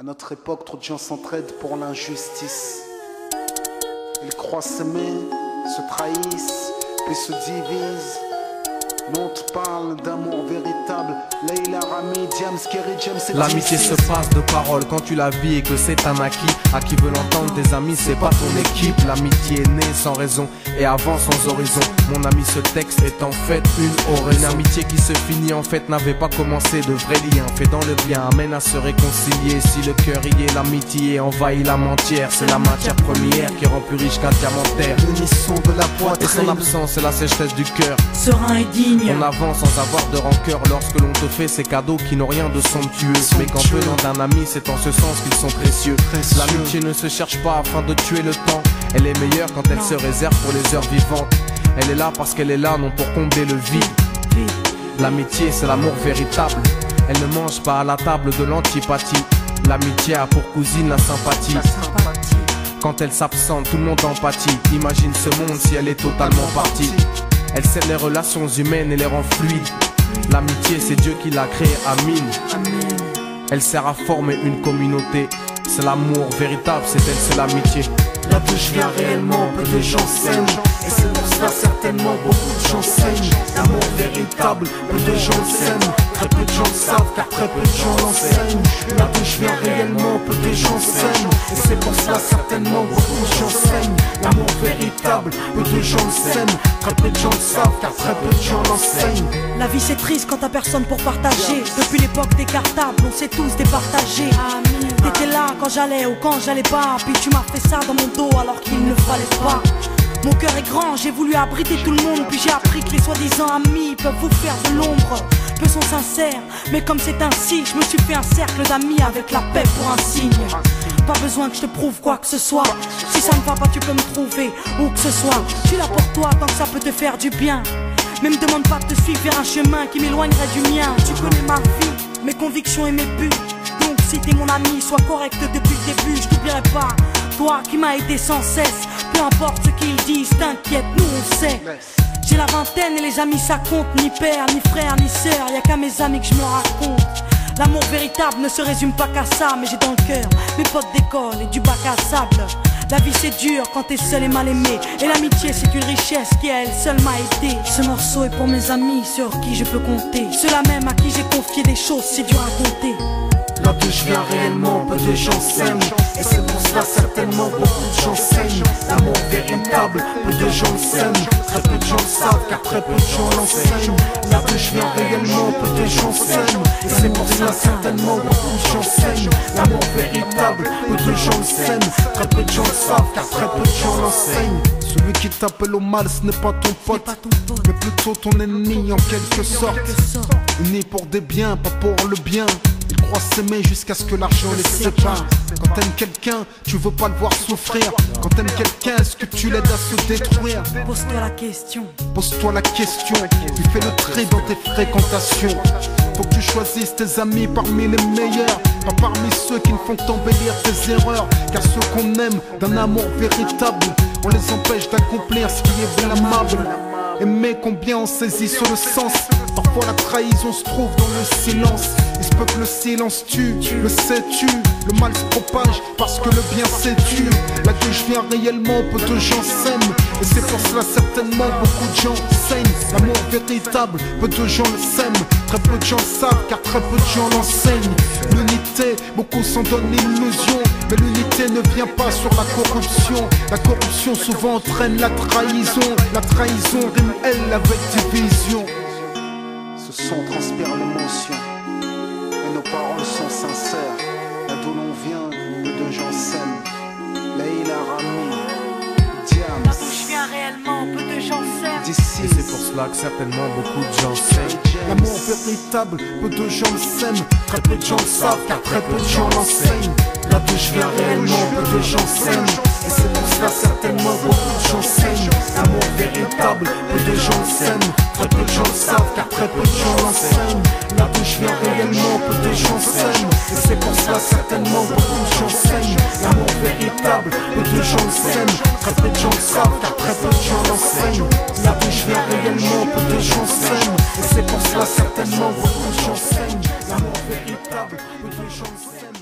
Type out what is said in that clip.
À notre époque, trop de gens s'entraident pour l'injustice. Ils croient s'aimer, se trahissent, puis se divisent. Nous on te parle d'amour véritable. Leila, Rami, Diams, Kerry, James et l'amitié se passe de paroles quand tu la vis et que c'est un acquis. À qui veut l'entendre, tes amis, c'est pas ton équipe. L'amitié est née sans raison et avance sans horizon. Mon ami, ce texte est en fait une oraison. Une amitié qui se finit en fait n'avait pas commencé. De vrais liens faits dans le bien amène à se réconcilier. Si le cœur y est, l'amitié envahit l'âme entière. C'est la matière première qui rend plus riche qu'un diamantaire. L'unisson de la Et poitrine. son absence, c'est la sécheresse du cœur. Serein et digne. On avance sans avoir de rancœur lorsque l'on te fait ces cadeaux qui n'ont rien de somptueux. Mais qu'en venant d'un ami, c'est en ce sens qu'ils sont précieux. L'amitié ne se cherche pas afin de tuer le temps. Elle est meilleure quand elle se réserve pour les heures vivantes. Elle est là parce qu'elle est là, non pour combler le vide. L'amitié, c'est l'amour véritable. Elle ne mange pas à la table de l'antipathie. L'amitié a pour cousine la sympathie. Quand elle s'absente, tout le monde empathie. Imagine ce monde si elle est totalement partie. Elle scelle les relations humaines et les rend fluides. L'amitié, c'est Dieu qui l'a créée, Amin. Elle sert à former une communauté. C'est l'amour véritable, c'est elle, c'est l'amitié. Là d'où je viens réellement, peu de gens s'aiment. Et c'est pour cela certainement beaucoup de gens saignent. L'amour véritable, peu de gens s'aiment. Très peu de gens le savent car très peu de gens l'enseignent. Là d'où je viens réellement, peu de gens s'aiment. Et c'est pour cela certainement beaucoup de gens saignent. L'amour véritable, peu de gens le s'aiment. Très peu de gens le savent car très peu de gens l'enseignent. La vie c'est triste quand t'as personne pour partager. Depuis l'époque des cartables, on s'est tous départagés. T'étais là quand j'allais ou quand j'allais pas. Puis tu m'as fait ça dans mon dos alors qu'il ne fallait pas. Mon cœur est grand, j'ai voulu abriter tout le monde. Puis j'ai appris que les soi-disant amis peuvent vous faire de l'ombre. Peu sont sincères, mais comme c'est ainsi, je me suis fait un cercle d'amis avec la paix pour un signe. Pas besoin que je te prouve quoi que ce soit. Si ça ne va pas, tu peux me trouver où que ce soit. Je suis là pour toi tant que ça peut te faire du bien. Mais me demande pas de te suivre vers un chemin qui m'éloignerait du mien. Tu connais ma vie, mes convictions et mes buts. Donc si t'es mon ami, sois correct depuis le début. Je t'oublierai pas, toi qui m'as aidé sans cesse. Peu importe ce qu'ils disent, t'inquiète, nous on sait. J'ai la vingtaine et les amis ça compte. Ni père, ni frère, ni sœur, y'a qu'à mes amis que je me raconte. L'amour véritable ne se résume pas qu'à ça. Mais j'ai dans le cœur mes potes d'école et du bac à sable. La vie c'est dur quand t'es seul et mal aimé. Et l'amitié c'est une richesse qui à elle seule m'a aidé. Ce morceau est pour mes amis sur qui je peux compter. Ceux-là même à qui j'ai confié des choses c'est dur à compter. Là d'où je viens réellement, peu de gens s'aiment. Et c'est pour cela certainement beaucoup de gens saignent. L'amour véritable, peu de gens s'aiment. Très peu de gens le savent car très peu de gens l'enseignent. Là d'où je viens réellement, peu de gens s'aiment. Et c'est pour cela certainement beaucoup de gens saignent. L'amour véritable, peu de gens le s'aiment. Très peu de gens le savent car très peu de gens l'enseignent. Celui qui t'appelle au mal ce n'est pas ton pote, mais plutôt ton ennemi en quelque sorte. Unis pour des biens, pas pour le bien. Ils croient s'aimer jusqu'à ce que l'argent les sépare. Quand t'aimes quelqu'un, tu veux pas le voir souffrir. Quand t'aimes quelqu'un, est-ce que tu l'aides à se détruire? Pose-toi la question. Pose-toi la question, tu fais le tri dans tes fréquentations. Faut que tu choisisses tes amis parmi les meilleurs, pas parmi ceux qui ne font qu'embellir tes erreurs. Car ceux qu'on aime d'un amour véritable, on les empêche d'accomplir ce qui est blâmable. Aimer combien on saisit sur le sens. Parfois la trahison se trouve dans le silence. Il se peut que le silence tue, le sais-tu. Le mal se propage parce que le bien s'étue. Là d'où je viens réellement, peu de gens s'aiment. Et c'est pour cela certainement beaucoup de gens saignent. L'amour véritable, peu de gens le s'aiment. Très peu de gens le savent car très peu de gens l'enseignent. L'unité, beaucoup s'en donnent l'illusion. Mais l'unité ne vient pas sur la corruption. La corruption souvent entraîne la trahison. La trahison rime elle avec division. Ce son transpire l'émotion et nos paroles sont sincères. Là d'où l'on vient, peu de gens s'aiment. Leila, Rami, Diams. Là d'où je viens réellement, peu de gens s'aiment. D'ici, Et c'est pour cela que certainement beaucoup de gens saignent. l'amour véritable, peu de gens le s'aiment. Très peu de gens le savent car très peu de gens l'enseignent. Là d'où je viens réellement, peu de gens s'aiment. Et c'est pour cela certainement beaucoup de gens saignent. L'amour véritable, peu de gens le s'aiment. Très peu de gens le savent car très peu de gens l'enseignent. Là d'où je viens réellement, peu de gens s'aiment. Et c'est pour cela certainement beaucoup de gens saignent. L'amour véritable, peu de gens le s'aiment. Très peu de gens le savent car très peu de gens l'enseignent. Là d'où je viens réellement, peu de gens s'aiment. Et c'est pour cela certainement beaucoup de gens saignent. L'amour véritable, peu de gens s'aiment.